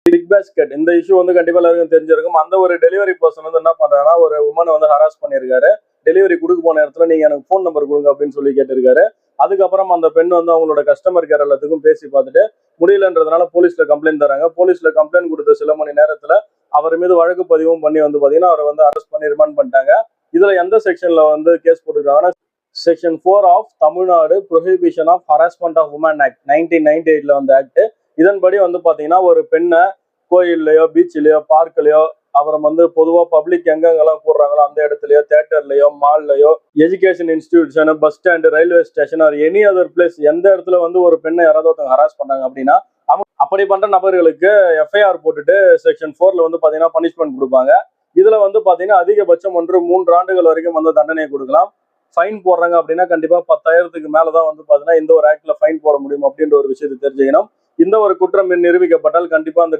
Big basket இந்த issue வந்து கண்டிப்பா எல்லாருக்கும் தெரிஞ்சிருக்கும். அந்த ஒரு டெலிவரி பர்சன் வந்து என்ன பண்றாங்கன்னா, ஒரு உமனை வந்து ஹராஸ் பண்ணியிருக்காரு. டெலிவரி கொடுக்க போன இடத்துல நீங்க எனக்கு ஃபோன் நம்பர் கொடுங்க அப்படின்னு சொல்லி கேட்டிருக்காரு. அதுக்கப்புறம் அந்த பெண் வந்து அவங்களோட கஸ்டமர் கேர் எல்லாத்துக்கும் பேசி பார்த்துட்டு முடியலன்றதுனால போலீஸ்ல கம்ப்ளைண்ட் தராங்க. போலீஸ்ல கம்ப்ளைண்ட் கொடுத்த சில மணி நேரத்துல அவர் மீது வழக்கு பதிவும் பண்ணி வந்து பாத்தீங்கன்னா அவரை வந்து அரெஸ்ட் பண்ணி ரிமாண்ட் பண்ணிட்டாங்க. இதுல எந்த செக்ஷன்ல வந்து கேஸ் போட்டுருக்காங்கன்னா, section 4 of Tamil Nadu prohibition of harassment of women act 1998 வந்த ஆக்ட். இதன்படி வந்து பாத்தீங்கன்னா ஒரு பெண்ணை கோயில்லையோ பீச்சிலையோ பார்க்லயோ அப்புறம் வந்து பொதுவா பப்ளிக் எங்கெங்கெல்லாம் கூடுறாங்களோ அந்த இடத்துலயோ தியேட்டர்லயோ மால்லயோ education institution bus stand railway station or any other place எந்த இடத்துல வந்து ஒரு பெண்ணை யாராவது ஒருத்தவங்க ஹராஸ் பண்ணாங்க அப்படின்னா அப்படி பண்ற நபர்களுக்கு எஃப்ஐஆர் போட்டுட்டு செக்ஷன் 4ல வந்து பாத்தீங்கன்னா பனிஷ்மெண்ட் கொடுப்பாங்க. இதுல வந்து பாத்தீங்கன்னா அதிகபட்சம் 3 ஆண்டுகள் வரைக்கும் வந்து தண்டனையை கொடுக்கலாம். ஃபைன் போடுறாங்க அப்படின்னா கண்டிப்பா 10,000க்கு மேலதான் வந்து பாத்தீங்கன்னா இந்த ஒரு ஆக்ட்ல ஃபைன் போட முடியும் அப்படின்ற ஒரு விஷயத்தை தெரிஞ்சுக்கணும். இந்த ஒரு குற்றம் நிரூபிக்கப்பட்டால் கண்டிப்பா அந்த